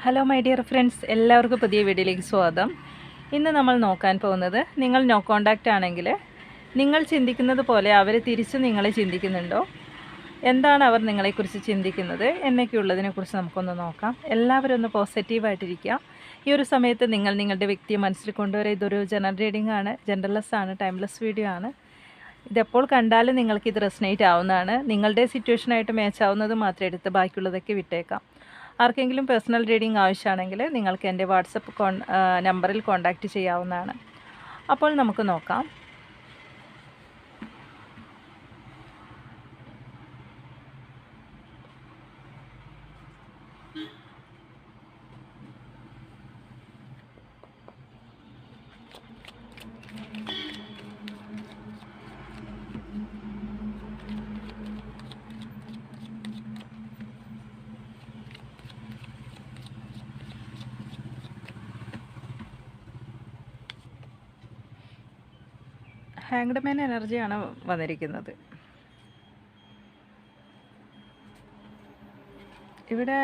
Hello my dear friends, എല്ലാവർക്കും പുതിയ വീഡിയോയിലേക്ക് സ്വാഗതം. ഇന്ന് നമ്മൾ നോക്കാൻ പോകുന്നത്, നിങ്ങൾ നോ കോണ്ടാക്റ്റ് ആണെങ്കിൽ നിങ്ങൾ ചിന്തിക്കുന്നത് പോലെ അവർ തിരിച്ച് നിങ്ങളെ ചിന്തിക്കുന്നുണ്ടോ, എന്താണ് അവർ നിങ്ങളെക്കുറിച്ച് ചിന്തിക്കുന്നത് എന്നൊക്കെയുള്ളതിനെക്കുറിച്ച് നമുക്കൊന്ന് നോക്കാം. എല്ലാവരും ഒന്ന് പോസിറ്റീവായിട്ടിരിക്കുക. ഈ ഒരു സമയത്ത് നിങ്ങളുടെ വ്യക്തിയെ മനസ്സിൽ കൊണ്ടുവരെ. ഇതൊരു ജനറൽ റീഡിംഗ് ആണ്, ജെൻഡർലെസ് ആണ്, ടൈംലെസ് വീഡിയോ ആണ്. ഇതെപ്പോൾ കണ്ടാലും നിങ്ങൾക്കിത് റെസനേറ്റ് ആവുന്നതാണ്. നിങ്ങളുടെ സിറ്റുവേഷനായിട്ട് മാച്ച് ആവുന്നത് മാത്രം എടുത്ത് ബാക്കിയുള്ളതൊക്കെ വിട്ടേക്കാം. ആർക്കെങ്കിലും പേഴ്സണൽ റീഡിംഗ് ആവശ്യമാണെങ്കിൽ നിങ്ങൾക്ക് എൻ്റെ വാട്സപ്പ് നമ്പറിൽ കോൺടാക്റ്റ് ചെയ്യാവുന്നതാണ്. അപ്പോൾ നമുക്ക് നോക്കാം. ഹാങ്ഡ് മാൻ എനർജിയാണ് വന്നിരിക്കുന്നത്. ഇവിടെ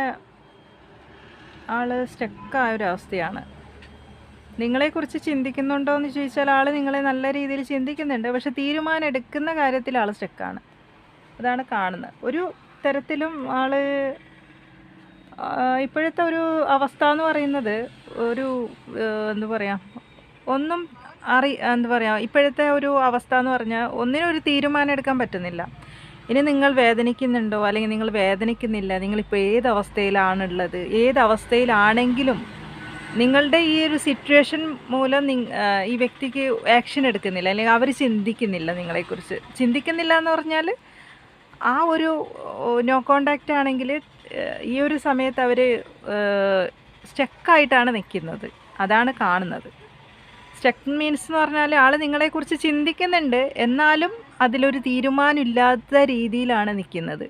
ആൾ സ്റ്റക്കായ ഒരവസ്ഥയാണ്. നിങ്ങളെക്കുറിച്ച് ചിന്തിക്കുന്നുണ്ടോ എന്ന് ചോദിച്ചാൽ ആൾ നിങ്ങളെ നല്ല രീതിയിൽ ചിന്തിക്കുന്നുണ്ട്, പക്ഷെ തീരുമാനം എടുക്കുന്ന കാര്യത്തിൽ ആൾ സ്റ്റക്കാണ്. അതാണ് കാണുന്നത്. ഒരു തരത്തിലും ആൾ ഇപ്പോഴത്തെ ഒരു അവസ്ഥ എന്ന് പറയുന്നത് ഒരു എന്താ പറയുക, ഒന്നും എന്താ പറയുക, ഇപ്പോഴത്തെ ഒരു അവസ്ഥ എന്ന് പറഞ്ഞാൽ ഒന്നിനും ഒരു തീരുമാനം എടുക്കാൻ പറ്റുന്നില്ല. ഇനി നിങ്ങൾ വേദനിക്കുന്നുണ്ടോ അല്ലെങ്കിൽ നിങ്ങൾ വേദനിക്കുന്നില്ല, നിങ്ങളിപ്പോൾ ഏതവസ്ഥയിലാണുള്ളത്, ഏതവസ്ഥയിലാണെങ്കിലും നിങ്ങളുടെ ഈ ഒരു സിറ്റുവേഷൻ മൂലം ഈ വ്യക്തിക്ക് ആക്ഷൻ എടുക്കുന്നില്ല, അല്ലെങ്കിൽ അവർ ചിന്തിക്കുന്നില്ല, നിങ്ങളെക്കുറിച്ച് ചിന്തിക്കുന്നില്ല എന്ന് പറഞ്ഞാൽ ആ ഒരു നോ കോണ്ടാക്റ്റ് ആണെങ്കിൽ ഈ ഒരു സമയത്ത് അവർ സ്റ്റക്കായിട്ടാണ് നിൽക്കുന്നത്. അതാണ് കാണുന്നത്. സ്റ്റക്ക് മീൻസ് എന്ന് പറഞ്ഞാൽ ആൾ നിങ്ങളെക്കുറിച്ച് ചിന്തിക്കുന്നുണ്ട്, എന്നാലും അതിലൊരു തീരുമാനമില്ലാത്ത രീതിയിലാണ് നിൽക്കുന്നത്.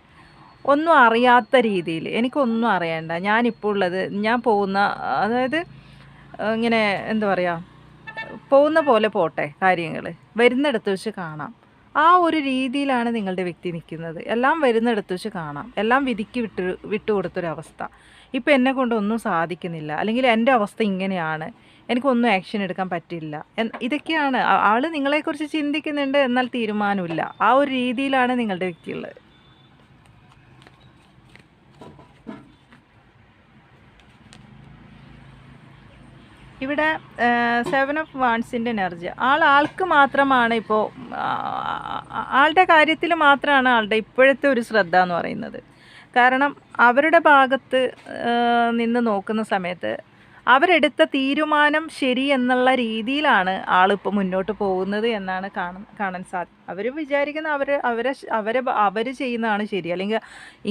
ഒന്നും അറിയാത്ത രീതിയിൽ, എനിക്കൊന്നും അറിയണ്ട, ഞാനിപ്പോൾ ഉള്ളത് ഞാൻ പോകുന്ന, അതായത് ഇങ്ങനെ എന്താ പറയുക, പോകുന്ന പോലെ പോട്ടെ, കാര്യങ്ങൾ വരുന്നിടത്ത് വെച്ച് കാണാം. ആ ഒരു രീതിയിലാണ് നിങ്ങളുടെ വ്യക്തി നിൽക്കുന്നത്. എല്ലാം വരുന്നിടത്ത് വെച്ച് കാണാം, എല്ലാം വിധിക്ക് വിട്ടുകൊടുത്തൊരവസ്ഥ. ഇപ്പം എന്നെ കൊണ്ടൊന്നും സാധിക്കുന്നില്ല, അല്ലെങ്കിൽ എൻ്റെ അവസ്ഥ ഇങ്ങനെയാണ്, എനിക്കൊന്നും ആക്ഷൻ എടുക്കാൻ പറ്റില്ല, ഇതൊക്കെയാണ് ആൾ നിങ്ങളെക്കുറിച്ച് ചിന്തിക്കുന്നുണ്ട്, എന്നാൽ തീരുമാനമില്ല. ആ ഒരു രീതിയിലാണ് നിങ്ങളുടെ വ്യക്തിയുള്ളത്. ഇവിടെ 7 ഓഫ് വാൻഡ്സിൻ്റെ എനർജി ആൾക്ക് മാത്രമാണ്. ഇപ്പോൾ ആളുടെ കാര്യത്തിൽ മാത്രമാണ് ആളുടെ ഇപ്പോഴത്തെ ഒരു ശ്രദ്ധ എന്ന് പറയുന്നത്. കാരണം അവരുടെ ഭാഗത്ത് നിന്ന് നോക്കുന്ന സമയത്ത് അവരെടുത്ത തീരുമാനം ശരി എന്നുള്ള രീതിയിലാണ് ആളിപ്പോൾ മുന്നോട്ട് പോകുന്നത് എന്നാണ് കാണാൻ സാധിക്കും. അവർ വിചാരിക്കുന്ന അവർ ചെയ്യുന്നതാണ് ശരി, അല്ലെങ്കിൽ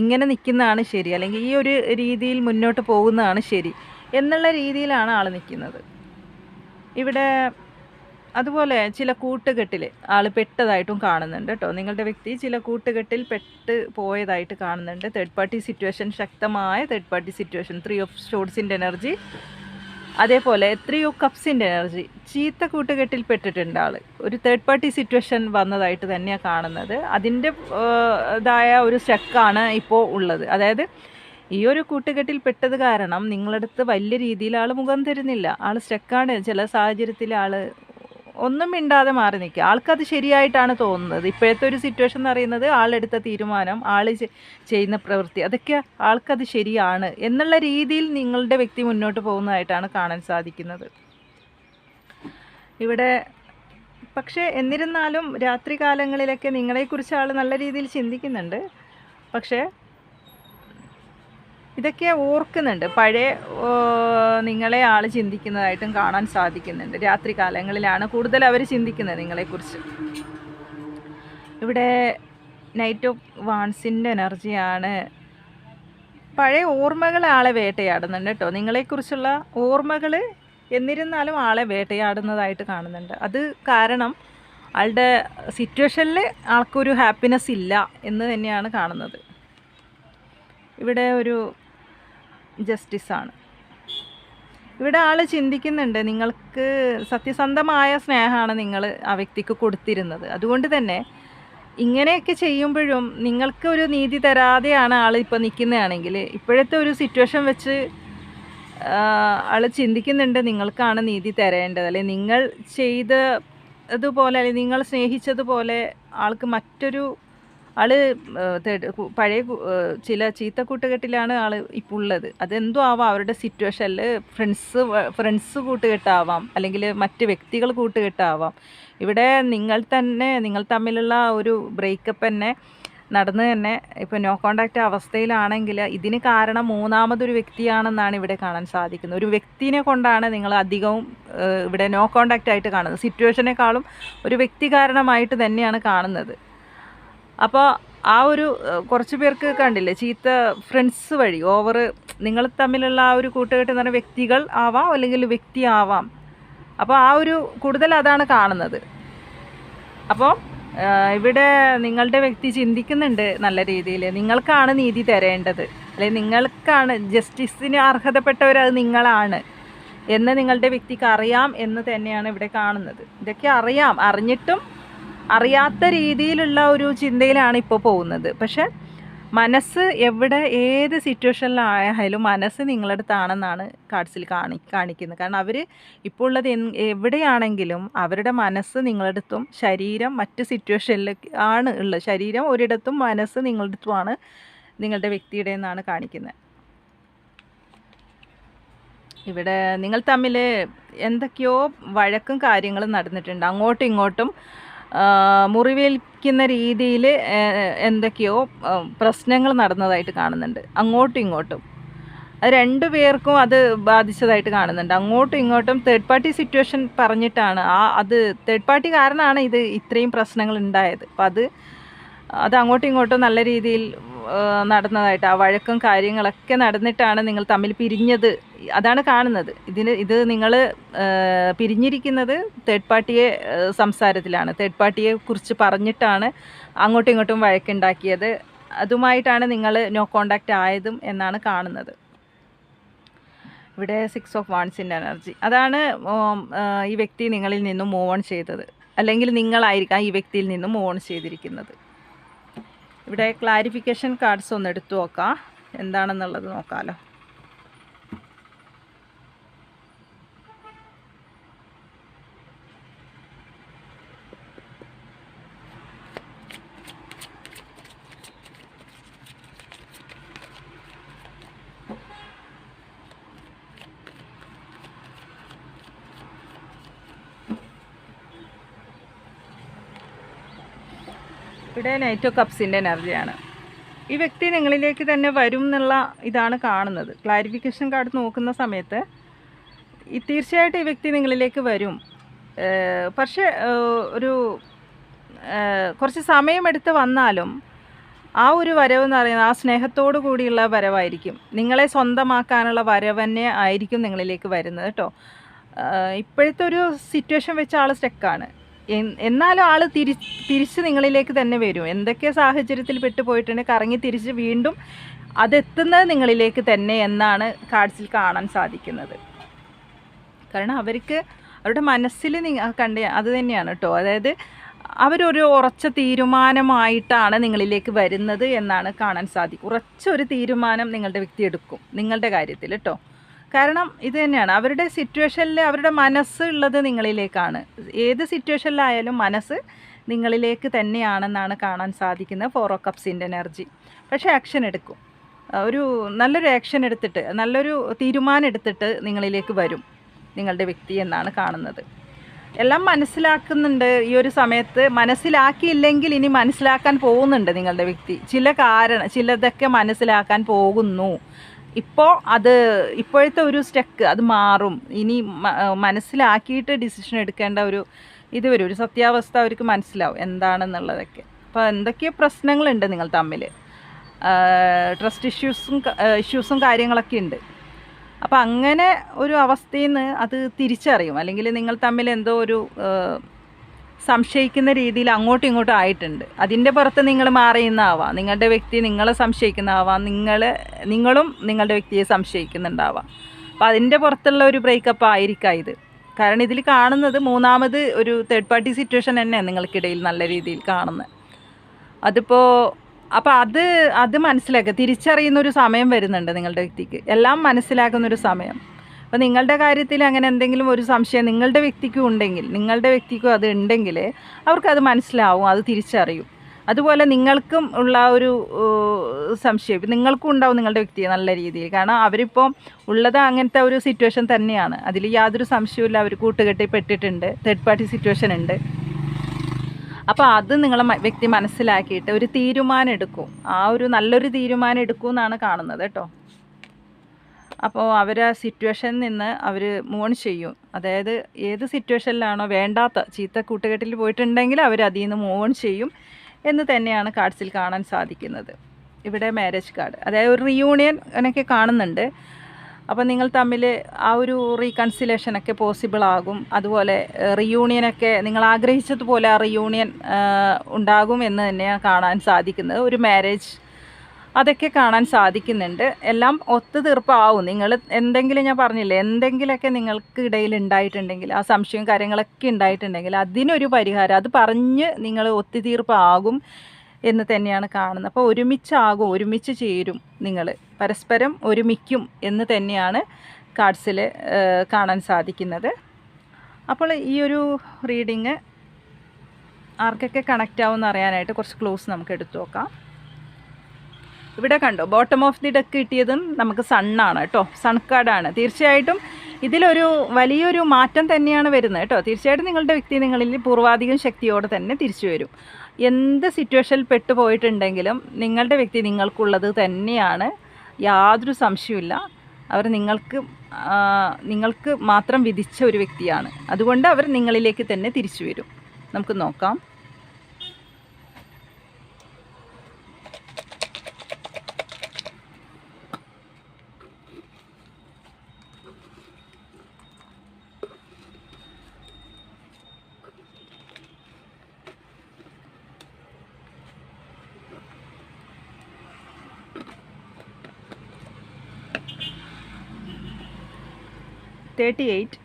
ഇങ്ങനെ നിൽക്കുന്നതാണ് ശരി, അല്ലെങ്കിൽ ഈ ഒരു രീതിയിൽ മുന്നോട്ട് പോകുന്നതാണ് ശരി എന്നുള്ള രീതിയിലാണ് ആൾ നിൽക്കുന്നത്. ഇവിടെ അതുപോലെ ചില കൂട്ടുകെട്ടിൽ ആൾ പെട്ടതായിട്ടും കാണുന്നുണ്ട് കേട്ടോ. നിങ്ങളുടെ വ്യക്തി ചില കൂട്ടുകെട്ടിൽ പെട്ട് പോയതായിട്ട് കാണുന്നുണ്ട്. തേർഡ് പാർട്ടി സിറ്റുവേഷൻ, ശക്തമായ തേർഡ് പാർട്ടി സിറ്റുവേഷൻ. 3 ഓഫ് ഷോർട്സിൻ്റെ എനർജി, അതേപോലെ 3 ഓഫ് കപ്സിൻ്റെ എനർജി. ചീത്ത കൂട്ടുകെട്ടിൽ പെട്ടിട്ടുണ്ട് ആൾ. ഒരു തേർഡ് പാർട്ടി സിറ്റുവേഷൻ വന്നതായിട്ട് തന്നെയാണ് കാണുന്നത്. അതിൻ്റെ ഇതായ ഒരു സ്റ്റക്കാണ് ഇപ്പോൾ ഉള്ളത്. അതായത് ഈ ഒരു കൂട്ടുകെട്ടിൽ പെട്ടത് കാരണം നിങ്ങളടുത്ത് വലിയ രീതിയിൽ ആൾ മുഖം തരുന്നില്ല. ആൾ സ്റ്റക്കാണ്. ചില സാഹചര്യത്തിൽ ആൾ ഒന്നും മിണ്ടാതെ മാറി നിൽക്കുക. ആൾക്കത് ശരിയായിട്ടാണ് തോന്നുന്നത്. ഇപ്പോഴത്തെ ഒരു സിറ്റുവേഷൻ എന്ന് പറയുന്നത് ആളെടുത്ത തീരുമാനം, ആൾ ചെയ്യുന്ന പ്രവൃത്തി, അതൊക്കെ ആൾക്കത് ശരിയാണ് എന്നുള്ള രീതിയിൽ നിങ്ങളുടെ വ്യക്തി മുന്നോട്ട് പോകുന്നതായിട്ടാണ് കാണാൻ സാധിക്കുന്നത്. ഇവിടെ പക്ഷേ എന്നിരുന്നാലും രാത്രി കാലങ്ങളിലൊക്കെ നിങ്ങളെക്കുറിച്ച് ആൾ നല്ല രീതിയിൽ ചിന്തിക്കുന്നുണ്ട്. പക്ഷേ ഇതൊക്കെ ഓർക്കുന്നുണ്ട്. പഴയ നിങ്ങളെ ആൾ ചിന്തിക്കുന്നതായിട്ടും കാണാൻ സാധിക്കുന്നുണ്ട്. രാത്രി കാലങ്ങളിലാണ് കൂടുതൽ അവർ ചിന്തിക്കുന്നത് നിങ്ങളെക്കുറിച്ച്. ഇവിടെ നൈറ്റ് ഓഫ് വാൻഡ്സിൻ്റെ എനർജിയാണ്. പഴയ ഓർമ്മകൾ ആളെ വേട്ടയാടുന്നുണ്ട് കേട്ടോ. നിങ്ങളെക്കുറിച്ചുള്ള ഓർമ്മകൾ എന്നിരുന്നാലും ആളെ വേട്ടയാടുന്നതായിട്ട് കാണുന്നുണ്ട്. അത് കാരണം ആളുടെ സിറ്റുവേഷനിൽ ആൾക്കൊരു ഹാപ്പിനെസ് ഇല്ല എന്ന് തന്നെയാണ് കാണുന്നത്. ഇവിടെ ഒരു ജസ്റ്റിസാണ്. ഇവിടെ ആൾ ചിന്തിക്കുന്നുണ്ട്, നിങ്ങൾക്ക് സത്യസന്ധമായ സ്നേഹമാണ് നിങ്ങൾ ആ വ്യക്തിക്ക് കൊടുത്തിരുന്നത്. അതുകൊണ്ട് തന്നെ ഇങ്ങനെയൊക്കെ ചെയ്യുമ്പോഴും നിങ്ങൾക്ക് ഒരു നീതി തരാതെയാണ് ആൾ ഇപ്പോൾ നിൽക്കുന്നതാണെങ്കിൽ, ഇപ്പോഴത്തെ ഒരു സിറ്റുവേഷൻ വെച്ച് ആൾ ചിന്തിക്കുന്നുണ്ട് നിങ്ങൾക്കാണ് നീതി തരേണ്ടത്, അല്ലെങ്കിൽ നിങ്ങൾ ചെയ്തതുപോലെ അല്ലെങ്കിൽ നിങ്ങൾ സ്നേഹിച്ചതുപോലെ ആൾക്ക് മറ്റൊരു ആള് പഴയ ചില ചീത്ത കൂട്ടുകെട്ടിലാണ് ആൾ ഇപ്പോൾ ഉള്ളത്. അതെന്തോ ആവാം, അവരുടെ സിറ്റുവേഷനിൽ ഫ്രണ്ട്സ് കൂട്ടുകെട്ടാവാം, അല്ലെങ്കിൽ മറ്റ് വ്യക്തികൾ കൂട്ടുകെട്ടാവാം. ഇവിടെ നിങ്ങൾ തമ്മിലുള്ള ഒരു ബ്രേക്കപ്പ് തന്നെ നടന്ന് തന്നെ ഇപ്പോൾ നോ കോണ്ടാക്റ്റ് അവസ്ഥയിലാണെങ്കിൽ ഇതിന് കാരണം മൂന്നാമതൊരു വ്യക്തിയാണെന്നാണ് ഇവിടെ കാണാൻ സാധിക്കുന്നത്. ഒരു വ്യക്തിനെ കൊണ്ടാണ് നിങ്ങൾ അധികവും ഇവിടെ നോ കോണ്ടാക്റ്റ് ആയിട്ട് കാണുന്നത്. സിറ്റുവേഷനേക്കാളും ഒരു വ്യക്തി കാരണമായിട്ട് തന്നെയാണ് കാണുന്നത്. അപ്പോൾ ആ ഒരു കുറച്ച് പേർക്ക് കണ്ടില്ലേ, ചീത്ത ഫ്രണ്ട്സ് വഴി നിങ്ങൾ തമ്മിലുള്ള ആ ഒരു കൂട്ടുകെട്ട് എന്ന് പറഞ്ഞാൽ വ്യക്തികൾ ആവാം, അല്ലെങ്കിൽ വ്യക്തി ആവാം. അപ്പോൾ ആ ഒരു കൂടുതൽ അതാണ് കാണുന്നത്. അപ്പോൾ ഇവിടെ നിങ്ങളുടെ വ്യക്തി ചിന്തിക്കുന്നുണ്ട് നല്ല രീതിയിൽ, നിങ്ങൾക്കാണ് നീതി തരേണ്ടത്, അല്ലെങ്കിൽ നിങ്ങൾക്കാണ് ജസ്റ്റിസിന് അർഹതപ്പെട്ടവർ, അത് നിങ്ങളാണ് എന്ന് നിങ്ങളുടെ വ്യക്തിക്ക് അറിയാം എന്ന് തന്നെയാണ് ഇവിടെ കാണുന്നത്. ഇതൊക്കെ അറിഞ്ഞിട്ടും അറിയാത്ത രീതിയിലുള്ള ഒരു ചിന്തയിലാണ് ഇപ്പോൾ പോകുന്നത്. പക്ഷെ മനസ്സ് ഏത് സിറ്റുവേഷനിലായാലും മനസ്സ് നിങ്ങളുടെ അടുത്താണെന്നാണ് കാർഡ്സിൽ കാണിക്കുന്നത്. കാരണം അവർ ഇപ്പോൾ ഉള്ളത് എവിടെയാണെങ്കിലും അവരുടെ മനസ്സ് നിങ്ങളുടെ അടുത്തും, ശരീരം മറ്റ് സിറ്റുവേഷനിൽ ആണ് ഉള്ളത്. ശരീരം ഒരിടത്തും മനസ്സ് നിങ്ങളുടെ അടുത്തുമാണ് നിങ്ങളുടെ വ്യക്തിയുടെ എന്നാണ് കാണിക്കുന്നത്. ഇവിടെ നിങ്ങൾ തമ്മിൽ എന്തൊക്കെയോ വഴക്കും കാര്യങ്ങളും നടന്നിട്ടുണ്ട്. അങ്ങോട്ടും ഇങ്ങോട്ടും മുറിവേൽക്കുന്ന രീതിയിൽ എന്തൊക്കെയോ പ്രശ്നങ്ങൾ നടന്നതായിട്ട് കാണുന്നുണ്ട്. അങ്ങോട്ടും ഇങ്ങോട്ടും അത് രണ്ടു പേർക്കും അത് ബാധിച്ചതായിട്ട് കാണുന്നുണ്ട്. അങ്ങോട്ടും ഇങ്ങോട്ടും തേർഡ് പാർട്ടി സിറ്റുവേഷൻ പറഞ്ഞിട്ടാണ് അത് തേർഡ് പാർട്ടി കാരണമാണ് ഇത് ഇത്രയും പ്രശ്നങ്ങൾ ഉണ്ടായത്. അപ്പം അത് അങ്ങോട്ടും ഇങ്ങോട്ടും നല്ല രീതിയിൽ നടന്നതായിട്ട്, ആ വഴക്കും കാര്യങ്ങളൊക്കെ നടന്നിട്ടാണ് നിങ്ങൾ തമ്മിൽ പിരിഞ്ഞത്. അതാണ് കാണുന്നത്. ഇത് നിങ്ങൾ പിരിഞ്ഞിരിക്കുന്നത് തേർഡ് പാർട്ടിയെ സംസാരത്തിലാണ്. തേർഡ് പാർട്ടിയെ കുറിച്ച് പറഞ്ഞിട്ടാണ് അങ്ങോട്ടും ഇങ്ങോട്ടും വഴക്കുണ്ടാക്കിയത്. അതുമായിട്ടാണ് നിങ്ങൾ നോ കോണ്ടാക്റ്റ് ആയതും എന്നാണ് കാണുന്നത്. ഇവിടെ 6 ഓഫ് വാൻസിൻ്റെ എനർജി, അതാണ് ഈ വ്യക്തി നിങ്ങളിൽ നിന്നും മൂവ് ഓൺ ചെയ്തത്, അല്ലെങ്കിൽ നിങ്ങളായിരിക്കാം ഈ വ്യക്തിയിൽ നിന്നും മൂവ് ഓൺ ചെയ്തിരിക്കുന്നത്. ഇവിടെ ക്ലാരിഫിക്കേഷൻ കാർഡ്സ് ഒന്ന് എടുത്തു നോക്കാം, എന്താണെന്നുള്ളത് നോക്കാമല്ലോ. ഇവിടെ നൈറ്റ് ഓഫ് കപ്സിൻ്റെ എനർജിയാണ്. ഈ വ്യക്തി നിങ്ങളിലേക്ക് തന്നെ വരും എന്നുള്ള ഇതാണ് കാണുന്നത്. ക്ലാരിഫിക്കേഷൻ കാർഡ് നോക്കുന്ന സമയത്ത് തീർച്ചയായിട്ടും ഈ വ്യക്തി നിങ്ങളിലേക്ക് വരും. പക്ഷേ കുറച്ച് സമയമെടുത്ത് വന്നാലും ആ ഒരു വരവെന്ന് പറയുന്നത് ആ സ്നേഹത്തോടു കൂടിയുള്ള വരവായിരിക്കും. നിങ്ങളെ സ്വന്തമാക്കാനുള്ള വരവ് തന്നെ ആയിരിക്കും നിങ്ങളിലേക്ക് വരുന്നത് കേട്ടോ. ഇപ്പോഴത്തെ ഒരു സിറ്റുവേഷൻ വെച്ച ആൾ സ്റ്റക്കാണ്. എന്നാലും ആൾ തിരിച്ച് നിങ്ങളിലേക്ക് തന്നെ വരും. എന്തൊക്കെ സാഹചര്യത്തിൽ പെട്ടുപോയിട്ടുണ്ട്, കറങ്ങി തിരിച്ച് വീണ്ടും അതെത്തുന്നത് നിങ്ങളിലേക്ക് തന്നെ എന്നാണ് കാർഡ്സിൽ കാണാൻ സാധിക്കുന്നത്. കാരണം അവരുടെ മനസ്സിൽ അത് തന്നെയാണ് കേട്ടോ. അതായത് അവരൊരു ഉറച്ച തീരുമാനമായിട്ടാണ് നിങ്ങളിലേക്ക് വരുന്നത് എന്നാണ് കാണാൻ സാധിക്കും. ഉറച്ചൊരു തീരുമാനം നിങ്ങളുടെ വ്യക്തി എടുക്കും നിങ്ങളുടെ കാര്യത്തിൽ കേട്ടോ. കാരണം ഇത് തന്നെയാണ് അവരുടെ സിറ്റുവേഷനിൽ അവരുടെ മനസ്സ് ഉള്ളത് നിങ്ങളിലേക്കാണ്. ഏത് സിറ്റുവേഷനിലായാലും മനസ്സ് നിങ്ങളിലേക്ക് തന്നെയാണെന്നാണ് കാണാൻ സാധിക്കുന്നത്. 4 ഓഫ് കപ്സിൻ്റെ എനർജി. പക്ഷേ ആക്ഷൻ എടുക്കും, നല്ലൊരു ആക്ഷൻ എടുത്തിട്ട്, നല്ലൊരു തീരുമാനം എടുത്തിട്ട് നിങ്ങളിലേക്ക് വരും നിങ്ങളുടെ വ്യക്തി എന്നാണ് കാണുന്നത്. എല്ലാം മനസ്സിലാക്കുന്നുണ്ട് ഈ ഒരു സമയത്ത്. മനസ്സിലാക്കിയില്ലെങ്കിൽ ഇനി മനസ്സിലാക്കാൻ പോകുന്നുണ്ട് നിങ്ങളുടെ വ്യക്തി. ചിലതൊക്കെ മനസ്സിലാക്കാൻ പോകുന്നു. ഇപ്പോഴത്തെ ഒരു സ്റ്റെക്ക് അത് മാറും. ഇനി മനസ്സിലാക്കിയിട്ട് ഡിസിഷൻ എടുക്കേണ്ട ഒരു സത്യാവസ്ഥ അവർക്ക് മനസ്സിലാവും എന്താണെന്നുള്ളതൊക്കെ. അപ്പോൾ എന്തൊക്കെയോ പ്രശ്നങ്ങളുണ്ട് നിങ്ങൾ തമ്മിൽ, ട്രസ്റ്റ് ഇഷ്യൂസും കാര്യങ്ങളൊക്കെ ഉണ്ട്. അപ്പോൾ അങ്ങനെ ഒരു അവസ്ഥയിൽ നിന്ന് അത് തിരിച്ചറിയും. അല്ലെങ്കിൽ നിങ്ങൾ തമ്മിൽ എന്തോ ഒരു സംശയിക്കുന്ന രീതിയിൽ അങ്ങോട്ടും ഇങ്ങോട്ടും ആയിട്ടുണ്ട്. അതിൻ്റെ പുറത്ത് നിങ്ങൾ മാറിയുന്നതാവാം, നിങ്ങളുടെ വ്യക്തി നിങ്ങളെ സംശയിക്കുന്നതാവാം, നിങ്ങളും നിങ്ങളുടെ വ്യക്തിയെ സംശയിക്കുന്നുണ്ടാവാം. അപ്പോൾ അതിൻ്റെ പുറത്തുള്ള ഒരു ബ്രേക്കപ്പ് ആയിരിക്കാം ഇത്. കാരണം ഇതിൽ കാണുന്നത് മൂന്നാമത് ഒരു തേർഡ് പാർട്ടി സിറ്റുവേഷൻ തന്നെ നിങ്ങൾക്കിടയിൽ നല്ല രീതിയിൽ കാണുന്നത്. അതിപ്പോൾ അപ്പോൾ അത് മനസ്സിലാക്കുക. തിരിച്ചറിയുന്ന ഒരു സമയം വരുന്നുണ്ട് നിങ്ങളുടെ വ്യക്തിക്ക്, എല്ലാം മനസ്സിലാക്കുന്നൊരു സമയം. അപ്പോൾ നിങ്ങളുടെ കാര്യത്തിൽ അങ്ങനെ എന്തെങ്കിലും ഒരു സംശയം നിങ്ങളുടെ വ്യക്തിക്കും ഉണ്ടെങ്കിൽ, നിങ്ങളുടെ വ്യക്തിക്കും അത് ഉണ്ടെങ്കിൽ അവർക്കത് മനസ്സിലാവും, അത് തിരിച്ചറിയും. അതുപോലെ നിങ്ങൾക്കും ഉള്ള ഒരു സംശയം നിങ്ങൾക്കും ഉണ്ടാവും നിങ്ങളുടെ വ്യക്തിയെ നല്ല രീതിയിൽ. കാരണം അവരിപ്പോൾ ഉള്ളത് അങ്ങനത്തെ ഒരു സിറ്റുവേഷൻ തന്നെയാണ്, അതിൽ യാതൊരു സംശയവുമില്ല. അവർ കൂട്ടുകെട്ടിപ്പെട്ടിട്ടുണ്ട്, തേർഡ് പാർട്ടി സിറ്റുവേഷൻ ഉണ്ട്. അപ്പോൾ അത് നിങ്ങളെ വ്യക്തി മനസ്സിലാക്കിയിട്ട് ഒരു തീരുമാനം എടുക്കും, ആ ഒരു നല്ലൊരു തീരുമാനം എടുക്കും എന്നാണ് കാണുന്നത് കേട്ടോ. അപ്പോൾ അവർ ആ സിറ്റുവേഷനിൽ നിന്ന് അവർ മൂവ് ഓൺ ചെയ്യും. അതായത് ഏത് സിറ്റുവേഷനിലാണോ വേണ്ടാത്ത ചീത്ത കൂട്ടുകെട്ടിൽ പോയിട്ടുണ്ടെങ്കിൽ അവർ അതിൽ നിന്ന് മൂവ് ഓൺ ചെയ്യും എന്ന് തന്നെയാണ് കാർഡ്സിൽ കാണാൻ സാധിക്കുന്നത്. ഇവിടെ മാരേജ് കാർഡ്, അതായത് ഒരു റീയൂണിയൻ ഒക്കെ കാണുന്നുണ്ട്. അപ്പോൾ നിങ്ങൾ തമ്മിൽ ആ ഒരു റീകൺസിലേഷനൊക്കെ പോസിബിൾ ആകും. അതുപോലെ റീയൂണിയനൊക്കെ നിങ്ങൾ ആഗ്രഹിച്ചതുപോലെ ആ റീയൂണിയൻ ഉണ്ടാകും എന്ന് തന്നെയാണ് കാണാൻ സാധിക്കുന്നത്. ഒരു മാരേജ് അതൊക്കെ കാണാൻ സാധിക്കുന്നുണ്ട്. എല്ലാം ഒത്തുതീർപ്പാവും. നിങ്ങൾ എന്തെങ്കിലും, ഞാൻ പറഞ്ഞില്ലേ, എന്തെങ്കിലുമൊക്കെ നിങ്ങൾക്ക് ഇടയിൽ ഉണ്ടായിട്ടുണ്ടെങ്കിൽ, ആ സംശയവും കാര്യങ്ങളൊക്കെ ഉണ്ടായിട്ടുണ്ടെങ്കിൽ അതിനൊരു പരിഹാരം, അത് പറഞ്ഞ് നിങ്ങൾ ഒത്തുതീർപ്പാകും എന്ന് തന്നെയാണ് കാണുന്നത്. അപ്പോൾ ഒരുമിച്ചാകും, ഒരുമിച്ച് ചേരും, നിങ്ങൾ പരസ്പരം ഒരുമിക്കും എന്ന് തന്നെയാണ് കാർഡ്സിൽ കാണാൻ സാധിക്കുന്നത്. അപ്പോൾ ഈ ഒരു റീഡിങ് ആർക്കൊക്കെ കണക്റ്റ് ആവുമെന്ന് അറിയാനായിട്ട് കുറച്ച് ക്ലൂസ് നമുക്ക് എടുത്തു നോക്കാം. ഇവിടെ കണ്ടോ, ബോട്ടം ഓഫ് ദി ഡെക്ക് കിട്ടിയതും നമുക്ക് സണ്ണാണ് കേട്ടോ, സൺ കാർഡാണ്. തീർച്ചയായിട്ടും ഇതിലൊരു വലിയൊരു മാറ്റം തന്നെയാണ് വരുന്നത് കേട്ടോ. തീർച്ചയായിട്ടും നിങ്ങളുടെ വ്യക്തി നിങ്ങളിൽ പൂർവാധികം ശക്തിയോടെ തന്നെ തിരിച്ചു വരും. എന്ത് സിറ്റുവേഷനിൽ പെട്ടുപോയിട്ടുണ്ടെങ്കിലും നിങ്ങളുടെ വ്യക്തി നിങ്ങൾക്കുള്ളത് തന്നെയാണ്, യാതൊരു സംശയമില്ല. അവർ നിങ്ങൾക്ക് മാത്രം വിധിച്ച ഒരു വ്യക്തിയാണ്. അതുകൊണ്ട് അവർ നിങ്ങളിലേക്ക് തന്നെ തിരിച്ചു വരും. നമുക്ക് നോക്കാം. $38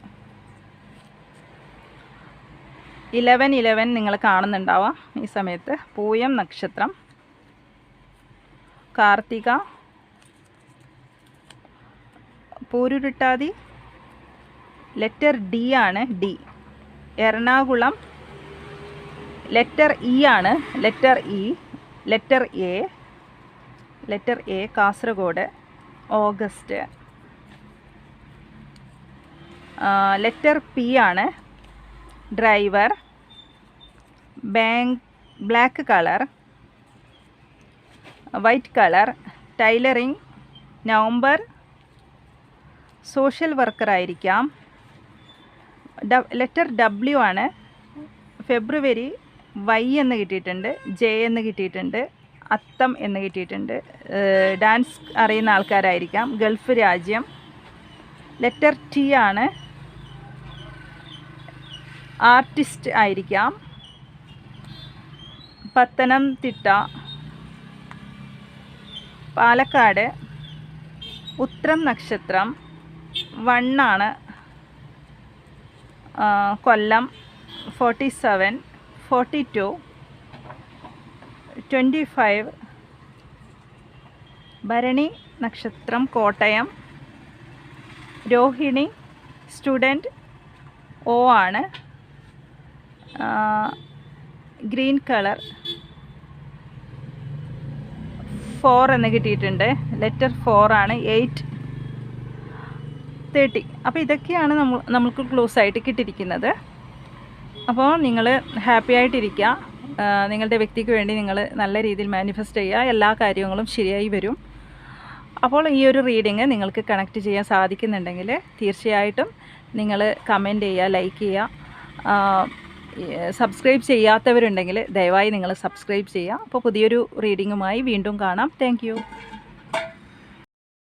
11 നിങ്ങൾ കാണുന്നുണ്ടാവാം ഈ സമയത്ത്. പൂയം നക്ഷത്രം, കാർത്തിക, പൂരുരുട്ടാതി, ലെറ്റർ ഡി ആണ്, ഡി. എറണാകുളം ലെറ്റർ ഇ ആണ്, letter E. Letter A Kasaragod, August. Letter P ആണ്, driver. Black colour, white colour, tailoring. November social worker ആയിരിക്കാം. ലെറ്റർ ഡബ്ല്യു ആണ്. ഫെബ്രുവരി വൈ എന്ന് കിട്ടിയിട്ടുണ്ട്, ജെ എന്ന് കിട്ടിയിട്ടുണ്ട്, അത്തം എന്ന് കിട്ടിയിട്ടുണ്ട്. ഡാൻസ് അറിയുന്ന ആൾക്കാരായിരിക്കാം, ഗൾഫ് രാജ്യം. ലെറ്റർ ടി ആണ്, ആർട്ടിസ്റ്റ് ആയിരിക്കാം. പത്തനംതിട്ട, പാലക്കാട്, ഉത്രം നക്ഷത്രം, വണ്ണാണ്. കൊല്ലം 47, 42, 25. ഭരണി നക്ഷത്രം, കോട്ടയം. രോഹിണി സ്റ്റുഡൻറ്റ്, ഓ ആണ്. ഗ്രീൻ കളർ, 4 എന്ന് കിട്ടിയിട്ടുണ്ട്. ലെറ്റർ 4 ആണ്. 8, 30. അപ്പോൾ ഇതൊക്കെയാണ് നമ്മൾക്ക് ക്ലോസ് ആയിട്ട് കിട്ടിയിരിക്കുന്നത്. അപ്പോൾ നിങ്ങൾ ഹാപ്പി ആയിട്ടിരിക്കുക. നിങ്ങളുടെ വ്യക്തിക്ക് വേണ്ടി നിങ്ങൾ നല്ല രീതിയിൽ മാനിഫെസ്റ്റ് ചെയ്യുക, എല്ലാ കാര്യങ്ങളും ശരിയായി വരും. അപ്പോൾ ഈ ഒരു റീഡിങ് നിങ്ങൾക്ക് കണക്റ്റ് ചെയ്യാൻ സാധിക്കുന്നുണ്ടെങ്കിൽ തീർച്ചയായിട്ടും നിങ്ങൾ കമൻറ്റ് ചെയ്യുക, ലൈക്ക് ചെയ്യുക. സബ്സ്ക്രൈബ് ചെയ്യാത്തവരുണ്ടെങ്കിൽ ദയവായി നിങ്ങൾ സബ്സ്ക്രൈബ് ചെയ്യുക. അപ്പോൾ പുതിയൊരു റീഡിങ്ങുമായി വീണ്ടും കാണാം. താങ്ക്